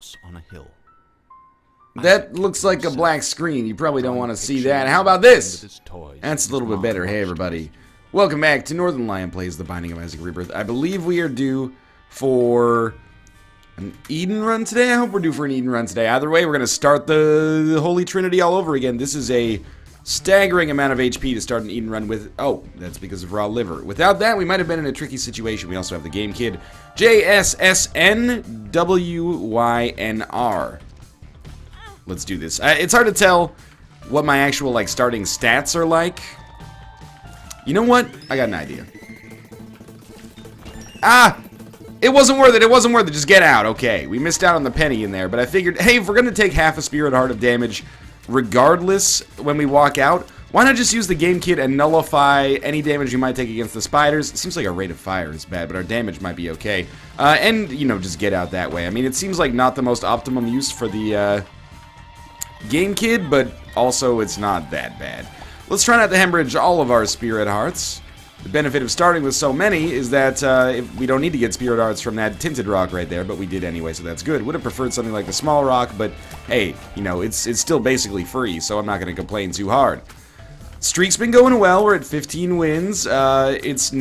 hearts on a hill. That looks like a black screen. You probably don't want to see that. How about this? That's a little bit better. Hey, everybody. Welcome back to Northern Lion Plays The Binding of Isaac Rebirth. I believe we are due for an Eden run today. I hope we're due for an Eden run today. Either way, we're going to start the Holy Trinity all over again. This is a staggering amount of HP to start an Eden run with. Oh, that's because of raw liver. Without that, we might have been in a tricky situation. We also have the game kid. JSSN WYNR. Let's do this. It's hard to tell what my actual, like, starting stats are like. You know what? I got an idea. Ah! It wasn't worth it. It wasn't worth it. Just get out. Okay. We missed out on the penny in there, but I figured, hey, if we're going to take half a Spirit Heart of damage regardless when we walk out, why not just use the game kit and nullify any damage you might take against the spiders? It seems like our rate of fire is bad, but our damage might be okay. And, you know, just get out that way. I mean, it seems like not the most optimum use for the, game kid, but also it's not that bad. Let's try not to hemorrhage all of our Spirit Hearts. The benefit of starting with so many is that if we don't need to get Spirit Hearts from that tinted rock right there, but we did anyway, so that's good. Would have preferred something like the small rock, but hey, you know, it's still basically free, so I'm not going to complain too hard. Streak's been going well. We're at 15 wins. It's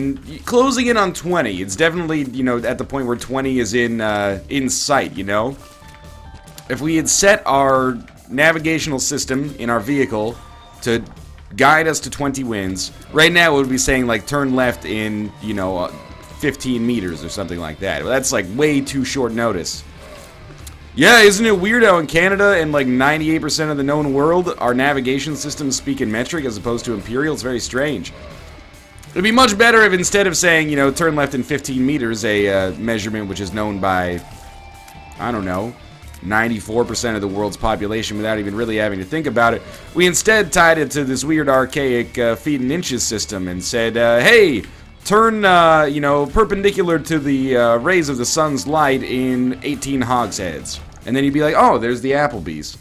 closing in on 20. It's definitely, you know, at the point where 20 is in sight, you know? If we had set our navigational system in our vehicle to guide us to 20 wins, right now it would be saying, like, turn left in, you know, 15 meters or something like that. Well, that's, like, way too short notice. Yeah, isn't it weird how in Canada and, like, 98% of the known world, our navigation systems speak in metric as opposed to imperial? It's very strange. It'd be much better if instead of saying, you know, turn left in 15 meters, a measurement which is known by, I don't know, 94% of the world's population without even really having to think about it, we instead tied it to this weird archaic feet and inches system and said, hey, turn, you know, perpendicular to the rays of the sun's light in 18 hogsheads. And then you'd be like, oh, there's the Applebee's.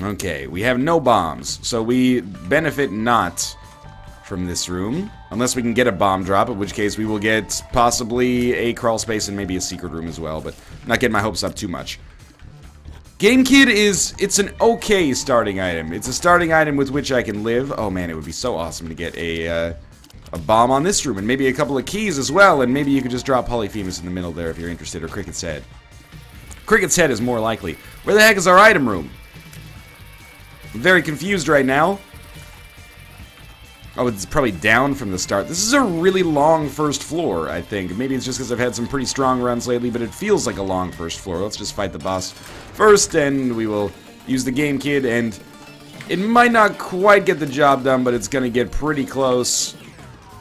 Okay, we have no bombs, so we benefit not from this room, unless we can get a bomb drop, in which case we will get possibly a crawl space and maybe a secret room as well, but I'm not getting my hopes up too much. Game Kit it's an okay starting item. It's a starting item with which I can live. Oh man, it would be so awesome to get a bomb on this room, and maybe a couple of keys as well, and maybe you could just drop Polyphemus in the middle there if you're interested, or Cricket's Head. Cricket's Head is more likely. Where the heck is our item room? I'm very confused right now. Oh, it's probably down from the start. This is a really long first floor, I think. Maybe it's just because I've had some pretty strong runs lately, but it feels like a long first floor. Let's just fight the boss first, and we will use the game kid, and it might not quite get the job done, but it's going to get pretty close.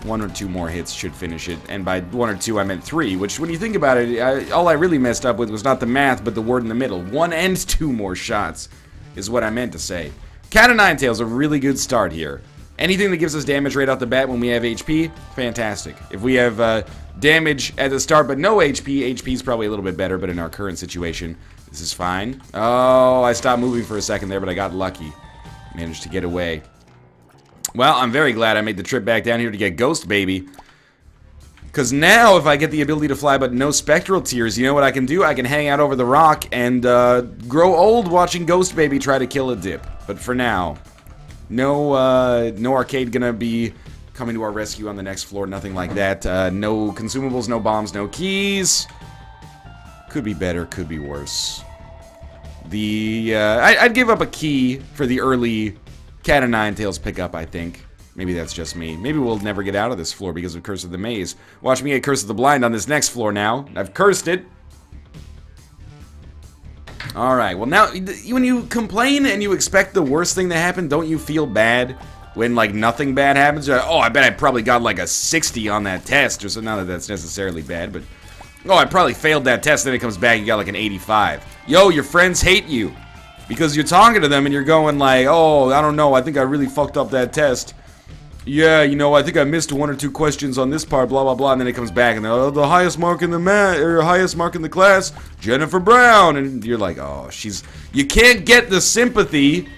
1 or 2 more hits should finish it, and by 1 or 2 I meant 3, which when you think about it, all I really messed up with was not the math, but the word in the middle. 1 and 2 more shots is what I meant to say. Cat o' Nine Tails, a really good start here. Anything that gives us damage right off the bat when we have HP, fantastic. If we have damage at the start but no HP, HP is probably a little bit better, but in our current situation, this is fine. Oh, I stopped moving for a second there, but I got lucky. Managed to get away. Well, I'm very glad I made the trip back down here to get Ghost Baby. Because now, if I get the ability to fly but no spectral tears, you know what I can do? I can hang out over the rock and grow old watching Ghost Baby try to kill a dip. But for now, no, no arcade gonna be coming to our rescue on the next floor, nothing like that. No consumables, no bombs, no keys. Could be better, could be worse. I'd give up a key for the early Cat o' Nine Tails pickup, I think. Maybe that's just me. Maybe we'll never get out of this floor because of Curse of the Maze. Watch me get Curse of the Blind on this next floor now. I've cursed it. Alright, well now, when you complain and you expect the worst thing to happen, don't you feel bad when, like, nothing bad happens? You're like, oh, I bet I probably got, like, a 60 on that test, or so. Not that that's necessarily bad, but, oh, I probably failed that test, then it comes back, you got, like, an 85. Yo, your friends hate you, because you're talking to them and you're going, like, oh, I don't know, I think I really fucked up that test. Yeah, you know, I think I missed 1 or 2 questions on this part, blah, blah, blah, and then it comes back, and oh, the highest mark in the highest mark in the class, Jennifer Brown, and you're like, oh, you can't get the sympathy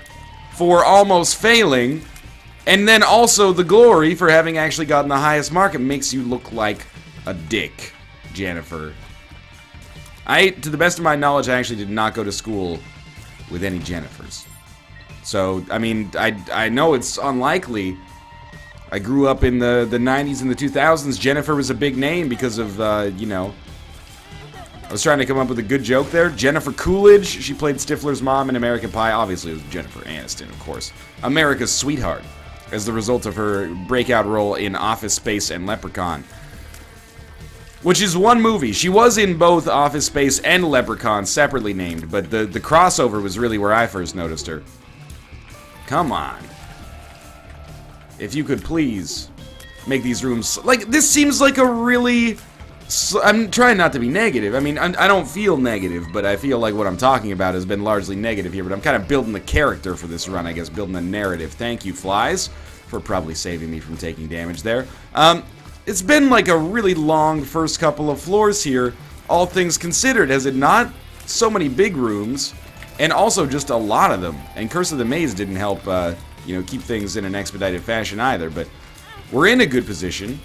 for almost failing, and then also the glory for having actually gotten the highest mark. It makes you look like a dick, Jennifer. To the best of my knowledge, I actually did not go to school with any Jennifers. So, I mean, I know it's unlikely. I grew up in the 90s and the 2000s. Jennifer was a big name because of, you know... I was trying to come up with a good joke there. Jennifer Coolidge, she played Stifler's mom in American Pie. Obviously, it was Jennifer Aniston, of course. America's sweetheart, as the result of her breakout role in Office Space and Leprechaun. Which is one movie. She was in both Office Space and Leprechaun, separately named, but the crossover was really where I first noticed her. Come on. If you could please make these rooms... Like, this seems like a really... I'm trying not to be negative. I mean, I don't feel negative, but I feel like what I'm talking about has been largely negative here. But I'm kind of building the character for this run, I guess, building the narrative. Thank you, Flies, for probably saving me from taking damage there. It's been like a really long first couple of floors here, all things considered, has it not? So many big rooms, and also just a lot of them. And Curse of the Maze didn't help, you know, keep things in an expedited fashion either. But we're in a good position.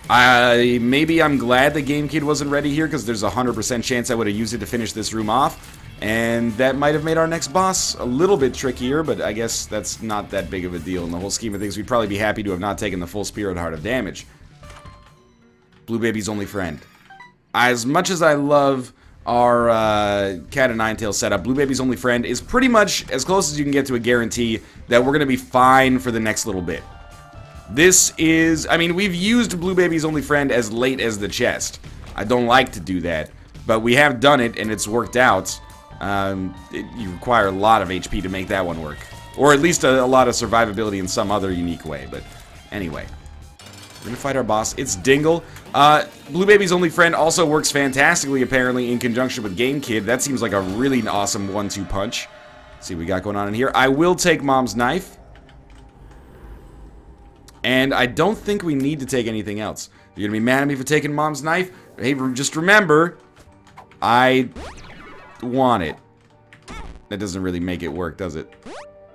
Maybe I'm glad the Game Kid wasn't ready here, because there's a 100% chance I would have used it to finish this room off. And that might have made our next boss a little bit trickier, but I guess that's not that big of a deal in the whole scheme of things. We'd probably be happy to have not taken the full Spirit Heart of damage. Blue Baby's only friend. As much as I love our Cat and Ninetails setup, Blue Baby's only friend is pretty much as close as you can get to a guarantee that we're going to be fine for the next little bit. This is... I mean, we've used Blue Baby's only friend as late as the chest. I don't like to do that, but we have done it, and it's worked out. You require a lot of HP to make that one work. Or at least a lot of survivability in some other unique way, but anyway. We're gonna fight our boss. It's Dingle. Blue Baby's only friend also works fantastically, apparently, in conjunction with Game Kid. That seems like a really awesome 1-2 punch. Let's see what we got going on in here. I will take Mom's knife. And I don't think we need to take anything else. You're gonna be mad at me for taking Mom's knife? Hey, just remember, I want it. That doesn't really make it work, does it?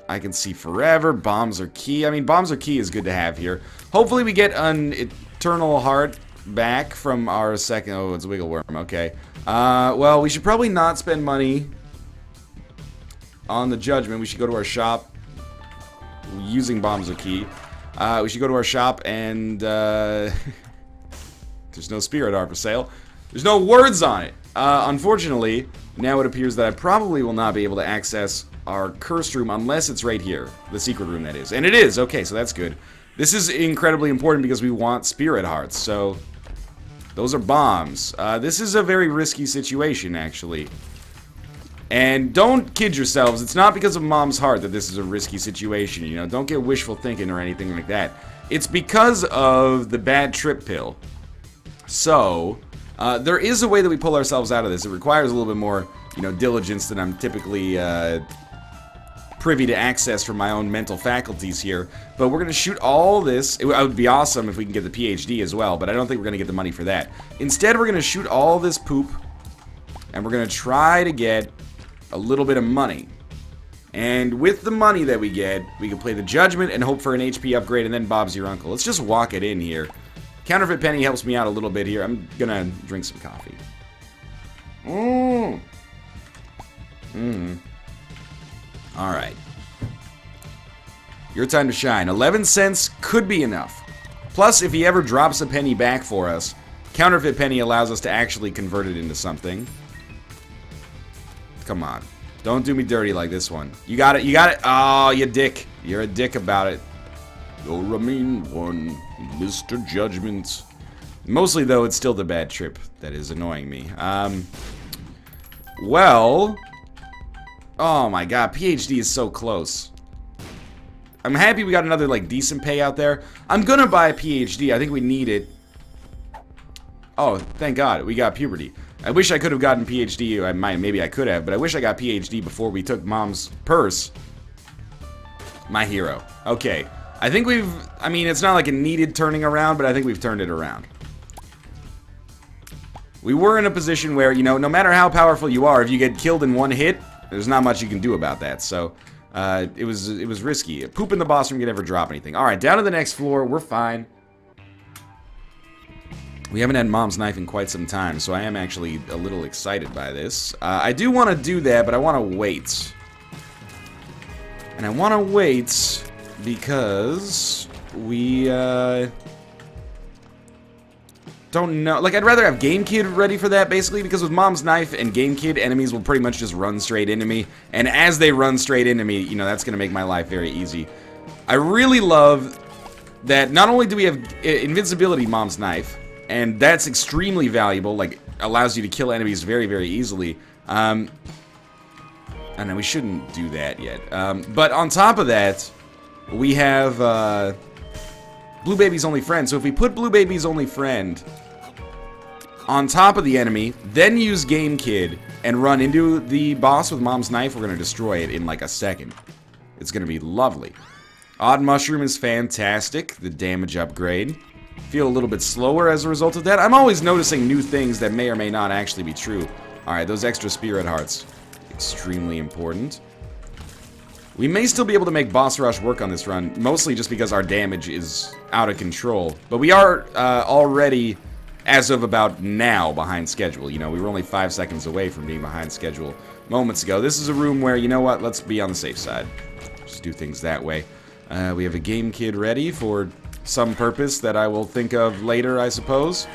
I can see forever. Bombs are key. I mean, bombs are key is good to have here. Hopefully we get an eternal heart back from our second... Oh, it's Wiggle Worm. Okay. Well, we should probably not spend money on the Judgment. We should go to our shop using bombs are key. We should go to our shop and... there's no Spirit Heart for sale. There's no words on it. Unfortunately, now it appears that I probably will not be able to access our cursed room unless it's right here. The secret room, that is. And it is! Okay, so that's good. This is incredibly important because we want Spirit Hearts, so... Those are bombs. This is a very risky situation, actually. And don't kid yourselves, it's not because of Mom's heart that this is a risky situation, you know? Don't get wishful thinking or anything like that. It's because of the bad trip pill. So... there is a way that we pull ourselves out of this. It requires a little bit more, you know, diligence than I'm typically privy to access from my own mental faculties here. But we're going to shoot all this. It would be awesome if we can get the PhD as well, but I don't think we're going to get the money for that. Instead, we're going to shoot all this poop, and we're going to try to get a little bit of money. And with the money that we get, we can play the Judgment and hope for an HP upgrade, and then Bob's your uncle. Let's just walk it in here. Counterfeit Penny helps me out a little bit here. I'm gonna drink some coffee. Alright. Your time to shine. 11 cents could be enough. Plus, if he ever drops a penny back for us, Counterfeit Penny allows us to actually convert it into something. Come on. Don't do me dirty like this one. You got it, you got it. Oh, you dick. You're a dick about it. You're a mean one, Mr. Judgment. Mostly, though, it's still the bad trip that is annoying me. Well... Oh my god, PhD is so close. I'm happy we got another, like, decent payout there. I'm gonna buy a PhD. I think we need it. Oh, thank god, we got puberty. I wish I could have gotten PhD. Maybe I could have, but I wish I got PhD before we took Mom's purse. My hero. Okay. I think we've... I mean, it's not like a needed turning around, but I think we've turned it around. We were in a position where, you know, no matter how powerful you are, if you get killed in one hit, there's not much you can do about that. So, it was risky. Poop in the boss room could never drop anything. Alright, down to the next floor. We're fine. We haven't had Mom's Knife in quite some time, so I am actually a little excited by this. I do want to do that, but I want to wait. And I want to wait because we don't know. Like, I'd rather have Game Kid ready for that, basically, because with Mom's Knife and Game Kid, enemies will pretty much just run straight into me. And as they run straight into me, you know, that's going to make my life very easy. I really love that not only do we have invincibility Mom's Knife, and that's extremely valuable, like, allows you to kill enemies very, very easily. I know we shouldn't do that yet. But on top of that, we have Blue Baby's Only Friend. So if we put Blue Baby's Only Friend on top of the enemy, then use Game Kid, and run into the boss with Mom's Knife, we're going to destroy it in like a second. It's going to be lovely. Odd Mushroom is fantastic. The damage upgrade. Feel a little bit slower as a result of that. I'm always noticing new things that may or may not actually be true. Alright, those extra Spirit Hearts. Extremely important. We may still be able to make Boss Rush work on this run, mostly just because our damage is out of control. But we are already, as of about now, behind schedule. You know, we were only 5 seconds away from being behind schedule moments ago. This is a room where, you know what, let's be on the safe side. Just do things that way. We have a Game Kid ready for some purpose that I will think of later, I suppose.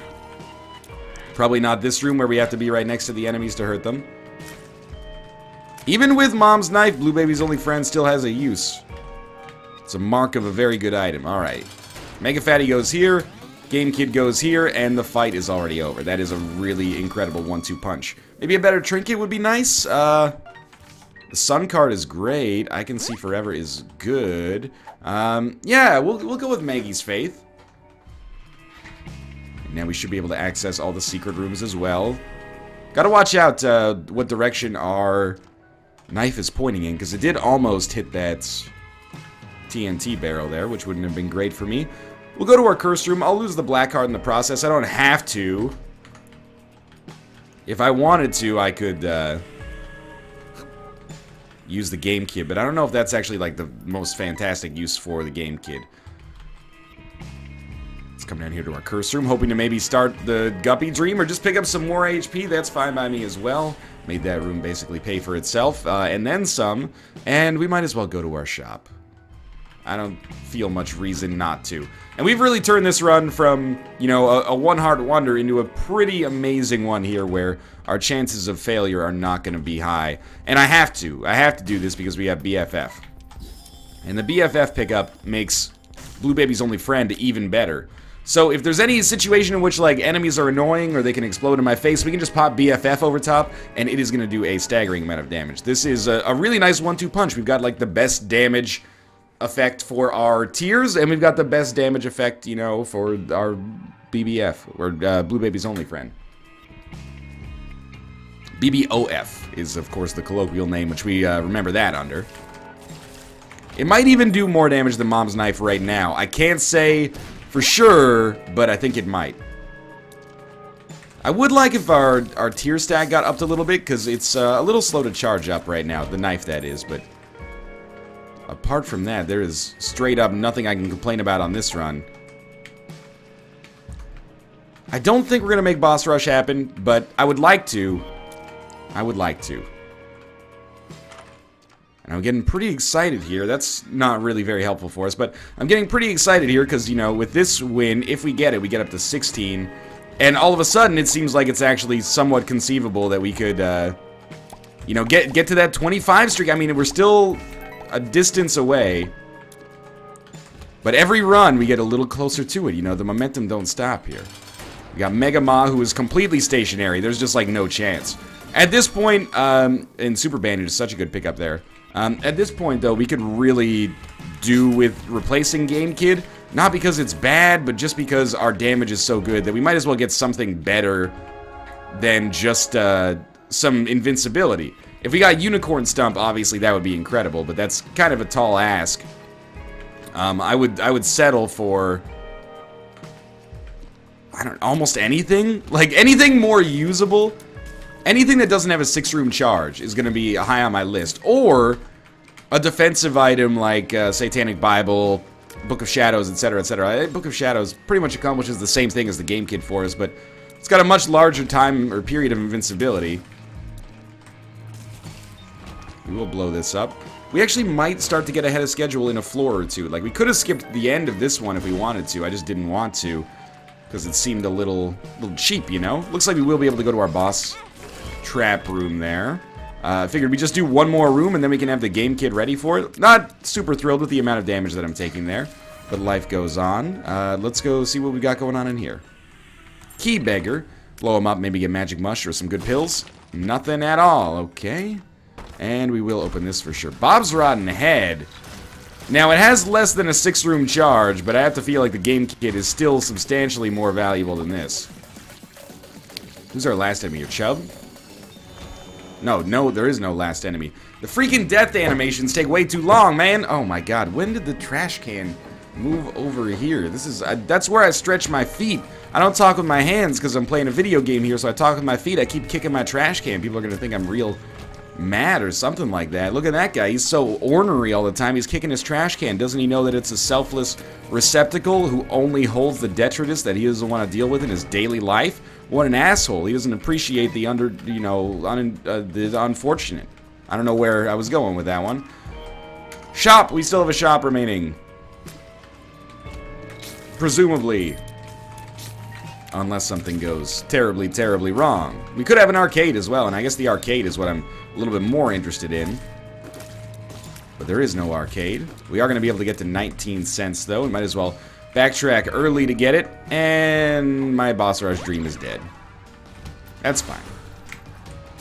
Probably not this room where we have to be right next to the enemies to hurt them. Even with Mom's Knife, Blue Baby's Only Friend still has a use. It's a mark of a very good item. Alright. Mega Fatty goes here, Game Kid goes here, and the fight is already over. That is a really incredible 1-2 punch. Maybe a better trinket would be nice. The Sun card is great. I Can See Forever is good. Yeah, we'll go with Maggie's Faith. Now we should be able to access all the secret rooms as well. Gotta watch out what direction our knife is pointing in, because it did almost hit that TNT barrel there, which wouldn't have been great for me. We'll go to our cursed room. I'll lose the black card in the process. I don't have to. If I wanted to, I could use the Game Kid, but I don't know if that's actually like the most fantastic use for the Game Kid. Let's come down here to our curse room, hoping to maybe start the Guppy Dream or just pick up some more HP. That's fine by me as well. Made that room basically pay for itself, and then some, and we might as well go to our shop. I don't feel much reason not to. And we've really turned this run from, you know, a one-heart wonder into a pretty amazing one here where our chances of failure are not going to be high. And I have to do this because we have BFF. And the BFF pickup makes Blue Baby's Only Friend even better. So if there's any situation in which, like, enemies are annoying or they can explode in my face, we can just pop BFF over top, and it is going to do a staggering amount of damage. This is a really nice 1-2 punch. We've got, like, the best damage effect for our tiers, and we've got the best damage effect, you know, for our BBF, or Blue Baby's Only Friend. BBOF is, of course, the colloquial name, which we remember that under. It might even do more damage than Mom's Knife right now. I can't say for sure, but I think it might. I would like if our tier stack got upped a little bit, because it's a little slow to charge up right now, the knife that is, but apart from that, there is straight up nothing I can complain about on this run. I don't think we're going to make Boss Rush happen, but I would like to. I would like to. And I'm getting pretty excited here. That's not really very helpful for us, but I'm getting pretty excited here because, you know, with this win, if we get it, we get up to 16. And all of a sudden, it seems like it's actually somewhat conceivable that we could, you know, get to that 25 streak. I mean, we're still a distance away. But every run, we get a little closer to it. You know, the momentum don't stop here. We got Mega Ma, who is completely stationary. There's just, like, no chance. At this point, and Super Bandage is such a good pickup there. At this point, though, we could really do with replacing Game Kid. Not because it's bad, but just because our damage is so good that we might as well get something better than just some invincibility. If we got Unicorn Stump, obviously that would be incredible, but that's kind of a tall ask. I would settle for, I don't know, almost anything. Like, anything more usable. Anything that doesn't have a 6-room charge is going to be high on my list. Or a defensive item like Satanic Bible, Book of Shadows, etc., etc. Book of Shadows pretty much accomplishes the same thing as the Game Kit for us, but it's got a much larger time or period of invincibility. We will blow this up. We actually might start to get ahead of schedule in a floor or two. Like, we could have skipped the end of this one if we wanted to. I just didn't want to, because it seemed a little cheap, you know? Looks like we will be able to go to our boss trap room there. I figured we just do one more room and then we can have the game kit ready for it. Not super thrilled with the amount of damage that I'm taking there, but life goes on. Let's go see what we got going on in here. Key beggar. Blow him up, maybe get magic mush or some good pills. Nothing at all, okay. And we will open this for sure. Bob's Rotten Head. Now, it has less than a 6-room charge, but I have to feel like the game kit is still substantially more valuable than this. Who's our last enemy? Your Chub? No, there is no last enemy. The freaking death animations take way too long, man. Oh my god, when did the trash can move over here? This is, that's where I stretch my feet. I don't talk with my hands because I'm playing a video game here, so I talk with my feet. I keep kicking my trash can. People are going to think I'm real mad or something like that. Look at that guy. He's so ornery all the time. He's kicking his trash can. Doesn't he know that it's a selfless receptacle who only holds the detritus that he doesn't want to deal with in his daily life? What an asshole. He doesn't appreciate the the unfortunate. I don't know where I was going with that one. Shop. We still have a shop remaining. Presumably. Unless something goes terribly, terribly wrong. We could have an arcade as well, and I guess the arcade is what I'm a little bit more interested in. But there is no arcade. We are going to be able to get to 19 cents, though. We might as well backtrack early to get it. And my boss rush dream is dead. That's fine.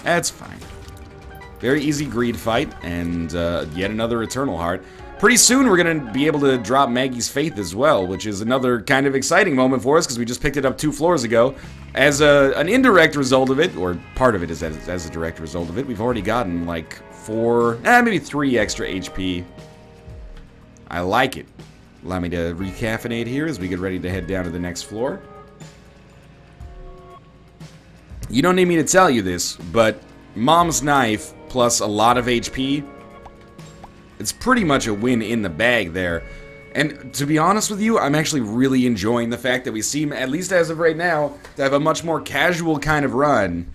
That's fine. Very easy greed fight, and yet another Eternal Heart. Pretty soon we're going to be able to drop Maggie's Faith as well, which is another kind of exciting moment for us because we just picked it up 2 floors ago. As an indirect result of it, or part of it is as a direct result of it, we've already gotten like 4, maybe 3 extra HP. I like it. Allow me to recaffeinate here as we get ready to head down to the next floor. You don't need me to tell you this, but Mom's Knife plus a lot of HP, it's pretty much a win in the bag there. And to be honest with you, I'm actually really enjoying the fact that we seem, at least as of right now, to have a much more casual kind of run.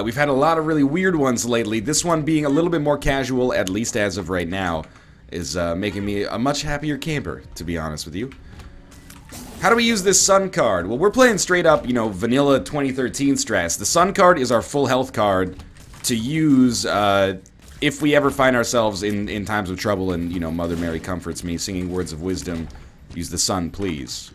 We've had a lot of really weird ones lately. This one being a little bit more casual, at least as of right now, is making me a much happier camper, to be honest with you. How do we use this Sun card? Well, we're playing straight up, you know, vanilla 2013 strats. The Sun card is our full health card to use, if we ever find ourselves in times of trouble and, you know, Mother Mary comforts me, singing words of wisdom, use the sun, please.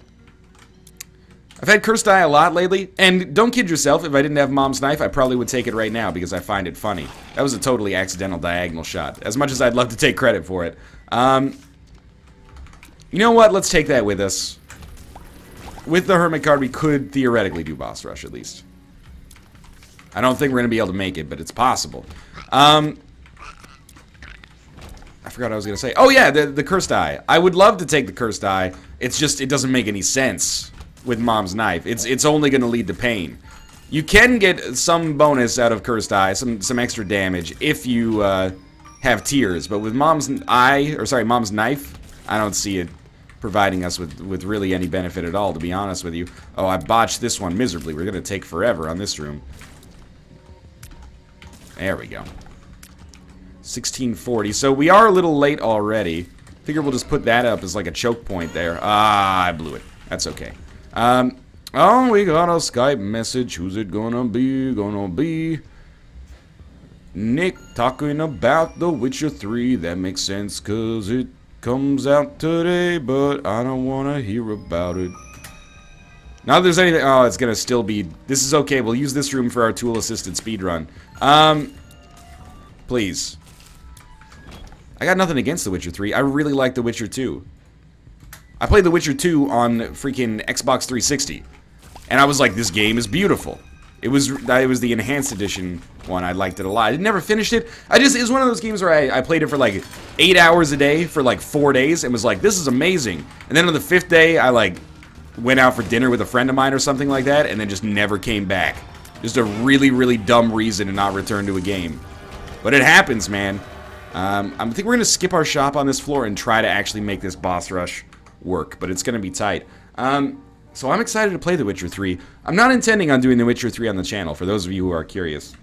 I've had Cursed Eye a lot lately, and don't kid yourself, if I didn't have Mom's Knife, I probably would take it right now because I find it funny. That was a totally accidental diagonal shot, as much as I'd love to take credit for it. You know what? Let's take that with us. With the Hermit card, we could theoretically do Boss Rush, at least. I don't think we're going to be able to make it, but it's possible. I forgot what I was going to say. Oh yeah, the Cursed Eye. I would love to take the Cursed Eye. It's just, it doesn't make any sense with Mom's Knife. It's only going to lead to pain. You can get some bonus out of Cursed Eye, some extra damage, if you have tears. But with Mom's Knife, I don't see it providing us with really any benefit at all, to be honest with you. Oh, I botched this one miserably. We're going to take forever on this room. There we go. 1640. So we are a little late already. Figure we'll just put that up as like a choke point there. Ah, I blew it. That's okay. Oh, we got a Skype message. Who's it gonna be? Gonna be Nick talking about The Witcher 3. That makes sense because it comes out today, but I don't want to hear about it. Not that there's anything. Oh, it's gonna still be. This is okay. We'll use this room for our tool-assisted speedrun. Please. I got nothing against The Witcher 3. I really like The Witcher 2. I played The Witcher 2 on freaking Xbox 360. And I was like, this game is beautiful. It was the enhanced edition one. I liked it a lot. I never finished it. It was one of those games where I played it for like 8 hours a day for like 4 days and was like, this is amazing. And then on the 5th day, I like went out for dinner with a friend of mine or something like that and then just never came back. Just a really, really dumb reason to not return to a game. But it happens, man. I think we're going to skip our shop on this floor and try to actually make this boss rush work, but it's going to be tight. So I'm excited to play The Witcher 3. I'm not intending on doing The Witcher 3 on the channel, for those of you who are curious.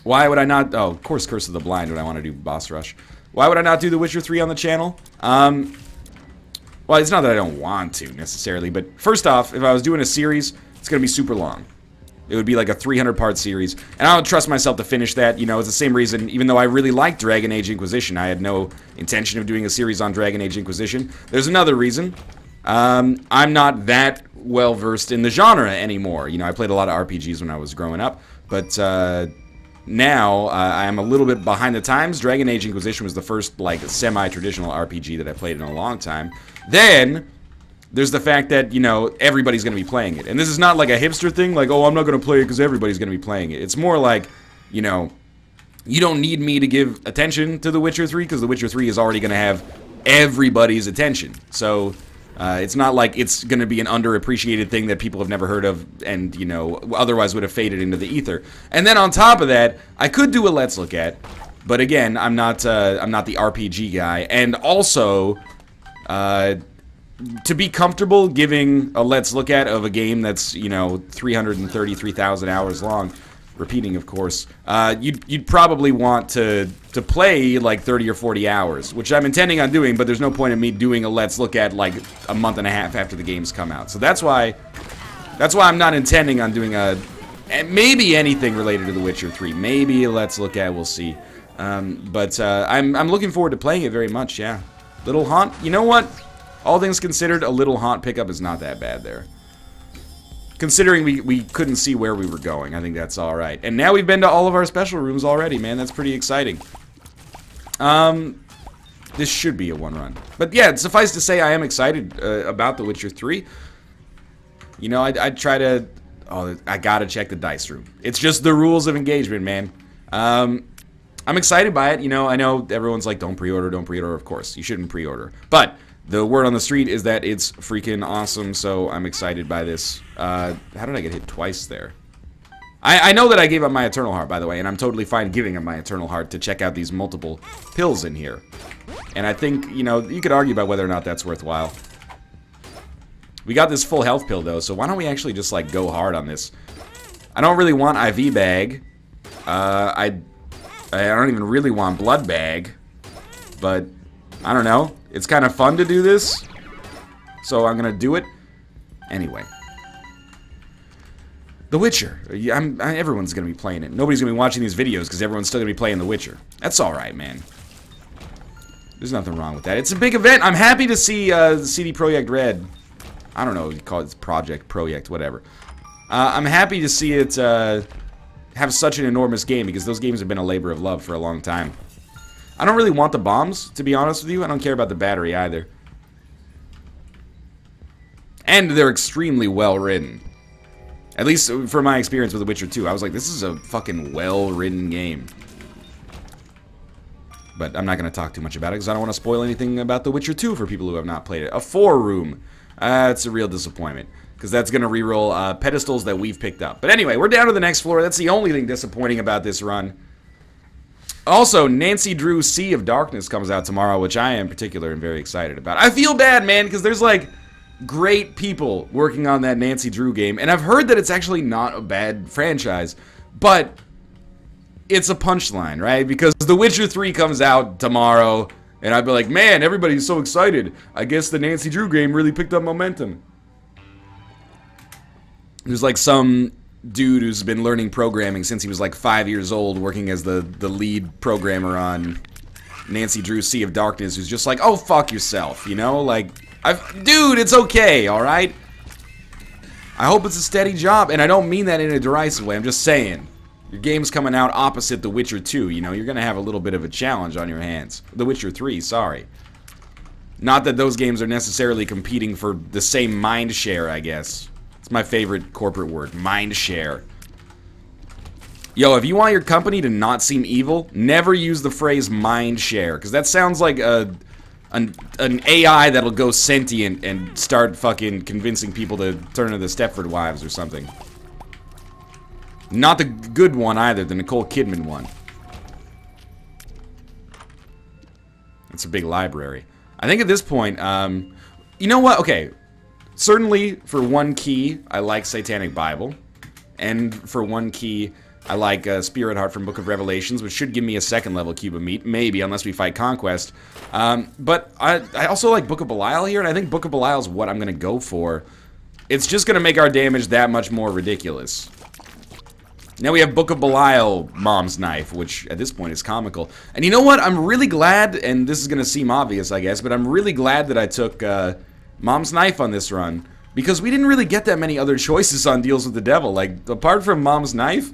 Why would I not... Oh, of course, Curse of the Blind when I want to do boss rush. Why would I not do The Witcher 3 on the channel? Well, it's not that I don't want to, necessarily, but first off, if I was doing a series, it's going to be super long. It would be like a 300-part series, and I don't trust myself to finish that. You know, it's the same reason, even though I really like Dragon Age Inquisition, I had no intention of doing a series on Dragon Age Inquisition. There's another reason. I'm not that well-versed in the genre anymore. You know, I played a lot of RPGs when I was growing up, but now I'm a little bit behind the times. Dragon Age Inquisition was the first, like, semi-traditional RPG that I played in a long time. Then there's the fact that, you know, everybody's going to be playing it. And this is not like a hipster thing, like, oh, I'm not going to play it because everybody's going to be playing it. It's more like, you know, you don't need me to give attention to The Witcher 3 because The Witcher 3 is already going to have everybody's attention. So it's not like it's going to be an underappreciated thing that people have never heard of and, you know, otherwise would have faded into the ether. And then on top of that, I could do a Let's Look At, but again, I'm not the RPG guy. And also, to be comfortable giving a Let's Look At of a game that's, you know, 333,000 hours long, repeating, of course, you'd probably want to play like 30 or 40 hours, which I'm intending on doing, but there's no point in me doing a Let's Look At like a month and a half after the games come out. So that's why I'm not intending on doing maybe anything related to The Witcher 3. Maybe a Let's Look At, we'll see. But I'm looking forward to playing it very much, yeah. Little Haunt, you know what? All things considered, a Little Haunt pickup is not that bad there. Considering we couldn't see where we were going, I think that's alright. And now we've been to all of our special rooms already, man. That's pretty exciting. This should be a one run. But yeah, suffice to say, I am excited about The Witcher 3. You know, I'd try to... Oh, I gotta check the dice room. It's just the rules of engagement, man. I'm excited by it. You know, I know everyone's like, don't pre-order, don't pre-order. Of course, you shouldn't pre-order. But the word on the street is that it's freaking awesome, so I'm excited by this. How did I get hit twice there? I know that I gave up my Eternal Heart, by the way, and I'm totally fine giving up my Eternal Heart to check out these multiple pills in here. And I think, you know, you could argue about whether or not that's worthwhile. We got this full health pill, though, so why don't we actually just, like, go hard on this? I don't really want IV bag. I don't even really want blood bag. But, I don't know. It's kind of fun to do this, so I'm gonna do it anyway. The Witcher. Everyone's gonna be playing it. Nobody's gonna be watching these videos because everyone's still gonna be playing The Witcher. That's all right, man. There's nothing wrong with that. It's a big event. I'm happy to see CD Projekt Red. I don't know what you call it. Project, whatever. I'm happy to see it have such an enormous game because those games have been a labor of love for a long time. I don't really want the bombs, to be honest with you. I don't care about the battery either. And they're extremely well written. At least for my experience with The Witcher 2. I was like, this is a fucking well-written game. But I'm not going to talk too much about it because I don't want to spoil anything about The Witcher 2 for people who have not played it. A 4-room. It's a real disappointment. Because that's going to reroll pedestals that we've picked up. But anyway, we're down to the next floor. That's the only thing disappointing about this run. Also, Nancy Drew Sea of Darkness comes out tomorrow, which I am particular and very excited about. I feel bad, man, because there's, like, great people working on that Nancy Drew game. And I've heard that it's actually not a bad franchise. But it's a punchline, right? Because The Witcher 3 comes out tomorrow, and I'd be like, man, everybody's so excited. I guess the Nancy Drew game really picked up momentum. There's, like, some dude who's been learning programming since he was like 5 years old, working as the lead programmer on Nancy Drew Sea of Darkness, who's just like, oh, fuck yourself, you know? Like, dude, it's okay, alright? I hope it's a steady job, and I don't mean that in a derisive way, I'm just saying. Your game's coming out opposite The Witcher 2, you know? You're gonna have a little bit of a challenge on your hands. The Witcher 3, sorry. Not that those games are necessarily competing for the same mind share, I guess. My favorite corporate word, mind share. Yo, if you want your company to not seem evil, never use the phrase mind share, because that sounds like an AI that'll go sentient and start fucking convincing people to turn to the Stepford Wives or something. Not the good one either, the Nicole Kidman one. It's a big library. I think at this point, you know what? Okay, certainly for 1 key, I like Satanic Bible. And for 1 key, I like Spirit Heart from Book of Revelations, which should give me a 2nd level cube of meat, maybe, unless we fight Conquest. But I also like Book of Belial here, and I think Book of Belial is what I'm going to go for. It's just going to make our damage that much more ridiculous. Now we have Book of Belial, Mom's Knife, which at this point is comical. And you know what? I'm really glad, and this is going to seem obvious, I guess, but I'm really glad that I took Mom's Knife on this run. Because we didn't really get that many other choices on deals with the devil. Like, apart from Mom's Knife,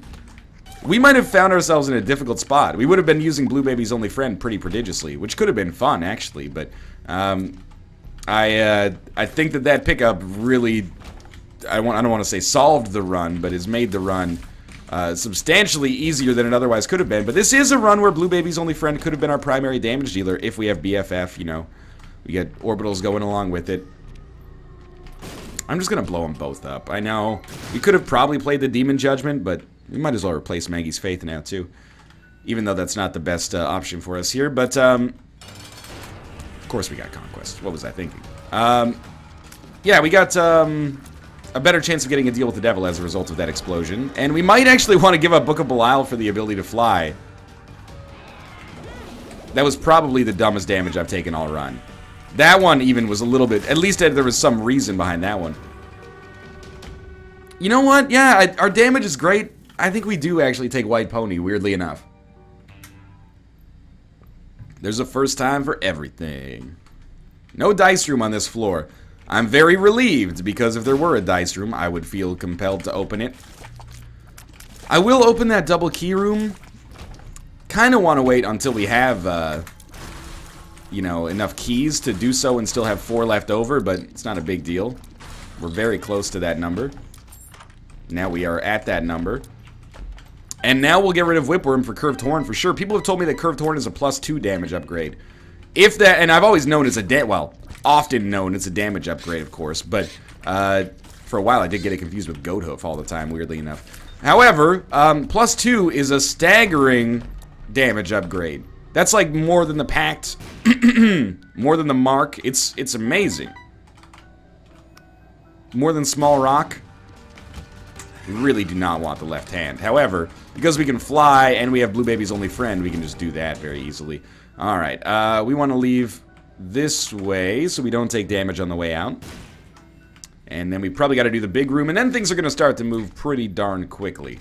we might have found ourselves in a difficult spot. We would have been using Blue Baby's Only Friend pretty prodigiously, which could have been fun, actually. But I think that pickup really, I don't want to say solved the run, but has made the run substantially easier than it otherwise could have been. But this is a run where Blue Baby's Only Friend could have been our primary damage dealer if we have BFF, you know. We get orbitals going along with it. I'm just going to blow them both up. I know we could have probably played the Demon Judgment, but we might as well replace Maggie's Faith now, too. Even though that's not the best option for us here. But, of course we got Conquest. What was I thinking? Yeah, we got a better chance of getting a deal with the devil as a result of that explosion. And we might actually want to give up Book of Belial for the ability to fly. That was probably the dumbest damage I've taken all run. That one even was a little bit, at least there was some reason behind that one. You know what? Yeah, our damage is great. I think we do actually take White Pony, weirdly enough. There's a first time for everything. No dice room on this floor. I'm very relieved, because if there were a dice room, I would feel compelled to open it. I will open that double key room. Kind of want to wait until we have, you know, enough keys to do so and still have 4 left over, but it's not a big deal. We're very close to that number. Now we are at that number. And now we'll get rid of Whipworm for Curved Horn for sure. People have told me that Curved Horn is a +2 damage upgrade. If that, and I've always known it's a, often known it's a damage upgrade, of course, but for a while I did get it confused with Goat Hoof all the time, weirdly enough. However, +2 is a staggering damage upgrade. That's like more than the Pact, more than the Mark. It's amazing. More than Small Rock. We really do not want the left hand. However, because we can fly and we have Blue Baby's Only Friend, we can just do that very easily. Alright, we want to leave this way so we don't take damage on the way out. And then we probably got to do the big room, and then things are going to start to move pretty darn quickly.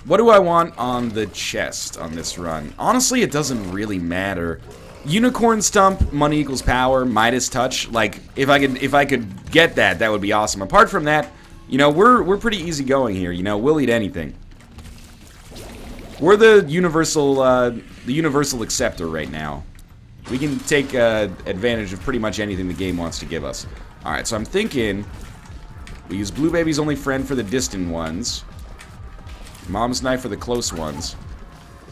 What do I want on the chest on this run? Honestly, it doesn't really matter. Unicorn Stump, money equals power, Midas Touch. Like, if I could get that, that would be awesome. Apart from that, you know, we're pretty easygoing here. You know, we'll eat anything. We're the universal acceptor right now. We can take advantage of pretty much anything the game wants to give us. All right, so I'm thinking we use Blue Baby's Only Friend for the distant ones. Mom's Knife for the close ones.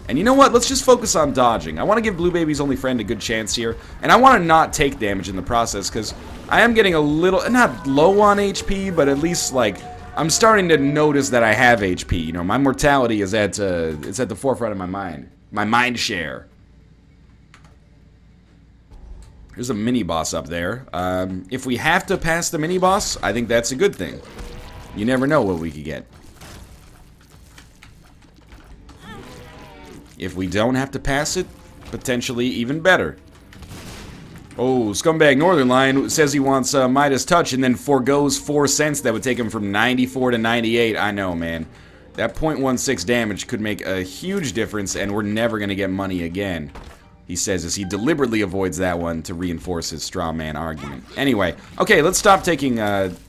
And you know what? Let's just focus on dodging. I want to give Blue Baby's Only Friend a good chance here. And I want to not take damage in the process, because I am getting a little, not low on HP, but at least, like, I'm starting to notice that I have HP. You know, my mortality is it's at the forefront of my mind. My mind share. There's a mini-boss up there. If we have to pass the mini-boss, I think that's a good thing. You never know what we could get. If we don't have to pass it, potentially even better. Oh, Scumbag Northern Lion says he wants Midas Touch and then forgoes 4 cents that would take him from 94 to 98. I know, man. That 0.16 damage could make a huge difference, and we're never going to get money again. He says as he deliberately avoids that one to reinforce his straw man argument. Anyway, okay, let's stop taking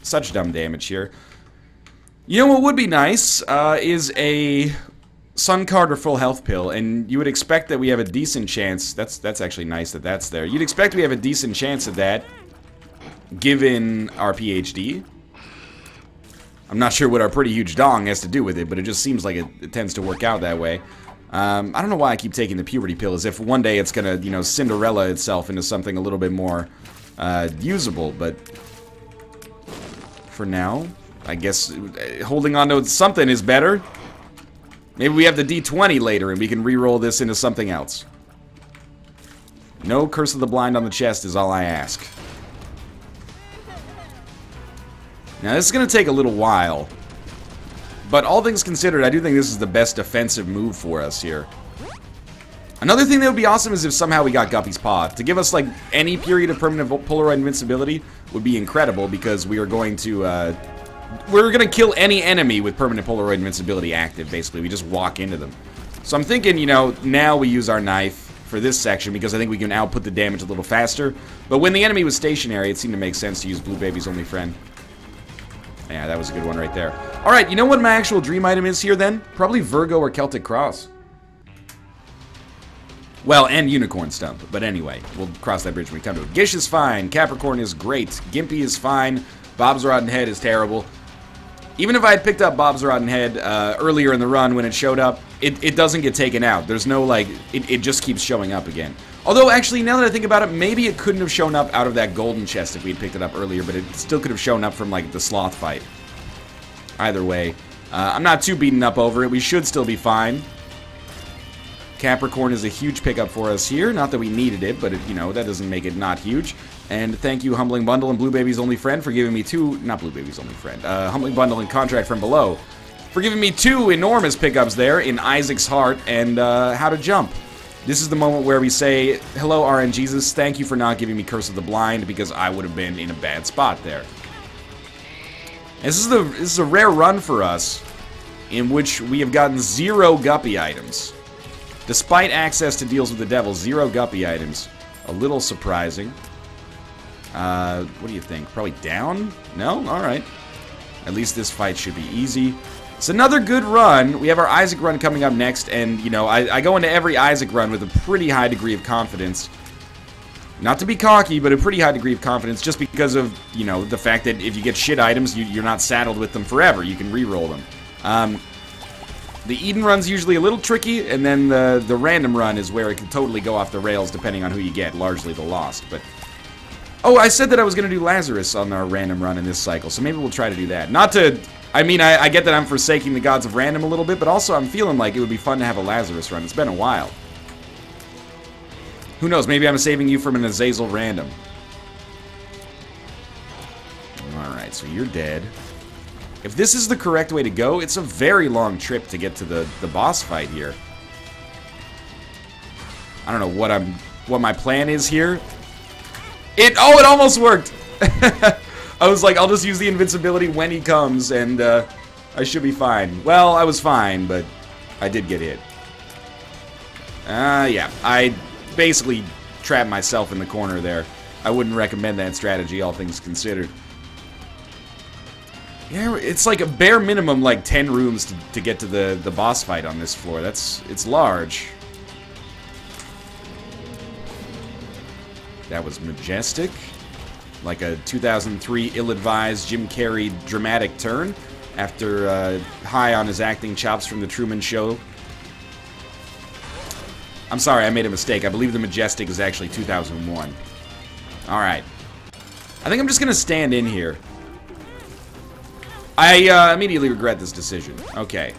such dumb damage here. You know what would be nice is a Sun Card or Full Health Pill, and you would expect that we have a decent chance. That's actually nice that that's there. You'd expect we have a decent chance of that, given our PhD. I'm not sure what our pretty huge dong has to do with it, but it just seems like it tends to work out that way. I don't know why I keep taking the puberty pill, as if one day it's gonna, you know, Cinderella itself into something a little bit more usable, but for now, I guess holding on to something is better. Maybe we have the D20 later and we can re-roll this into something else. No Curse of the Blind on the chest is all I ask. Now, this is going to take a little while. But all things considered, I do think this is the best defensive move for us here. Another thing that would be awesome is if somehow we got Guppy's Paw. To give us, like, any period of permanent Polaroid invincibility would be incredible, because we are going to, we're going to kill any enemy with permanent Polaroid invincibility active, basically. We just walk into them. So I'm thinking, you know, now we use our knife for this section, because I think we can output the damage a little faster. But when the enemy was stationary, it seemed to make sense to use Blue Baby's only friend. Yeah, that was a good one right there. Alright, you know what my actual dream item is here, then? Probably Virgo or Celtic Cross. Well, and Unicorn Stump. But anyway, we'll cross that bridge when we come to it. Gish is fine. Capricorn is great. Gimpy is fine. Bob's Rotten Head is terrible. Even if I had picked up Bob's Rotten Head earlier in the run when it showed up, it doesn't get taken out. There's no, like, it just keeps showing up again. Although, actually, now that I think about it, maybe it couldn't have shown up out of that golden chest if we had picked it up earlier, but it still could have shown up from, like, the sloth fight. Either way, I'm not too beaten up over it. We should still be fine. Capricorn is a huge pickup for us here. Not that we needed it, but, you know, that doesn't make it not huge. And thank you, Humbling Bundle and Blue Baby's Only Friend, for giving me two... Not Blue Baby's Only Friend. Humbling Bundle and Contract from Below. For giving me two enormous pickups there in Isaac's Heart and How to Jump. This is the moment where we say, hello, RNGesus, thank you for not giving me Curse of the Blind, because I would have been in a bad spot there. This is a rare run for us, in which we have gotten 0 Guppy items. Despite access to Deals with the Devil, 0 Guppy items. A little surprising. What do you think? Probably down? No? Alright. At least this fight should be easy. It's another good run. We have our Isaac run coming up next, and, you know, I go into every Isaac run with a pretty high degree of confidence. Not to be cocky, but a pretty high degree of confidence, just because of, you know, the fact that if you get shit items, you're not saddled with them forever. You can re-roll them. The Eden run's usually a little tricky, and then the random run is where it can totally go off the rails depending on who you get, largely the Lost, but... Oh, I said that I was going to do Lazarus on our random run in this cycle, so maybe we'll try to do that. Not to... I mean, I get that I'm forsaking the gods of random a little bit, but also I'm feeling like it would be fun to have a Lazarus run. It's been a while. Who knows, maybe I'm saving you from an Azazel random. Alright, so you're dead. If this is the correct way to go, it's a very long trip to get to the boss fight here. I don't know what my plan is here. It almost worked! I was like, I'll just use the invincibility when he comes, and I should be fine. Well, I was fine, but I did get hit. Yeah, I basically trapped myself in the corner there. I wouldn't recommend that strategy, all things considered. Yeah, it's like a bare minimum, like 10 rooms to get to the boss fight on this floor. It's large. That was majestic. Like a 2003 ill-advised Jim Carrey dramatic turn after high on his acting chops from The Truman Show. I'm sorry, I made a mistake. I believe the Majestic is actually 2001. Alright. I think I'm just going to stand in here. I immediately regret this decision. Okay.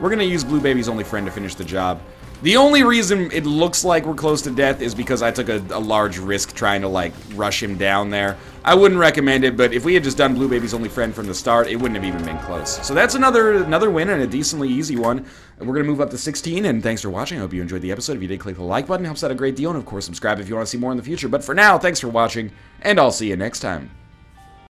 We're going to use Blue Baby's Only Friend to finish the job. The only reason it looks like we're close to death is because I took a large risk trying to, like, rush him down there. I wouldn't recommend it, but if we had just done Blue Baby's Only Friend from the start, it wouldn't have even been close. So that's another win, and a decently easy one. And we're going to move up to 16, and thanks for watching. I hope you enjoyed the episode. If you did, click the like button. It helps out a great deal, and of course, subscribe if you want to see more in the future. But for now, thanks for watching, and I'll see you next time.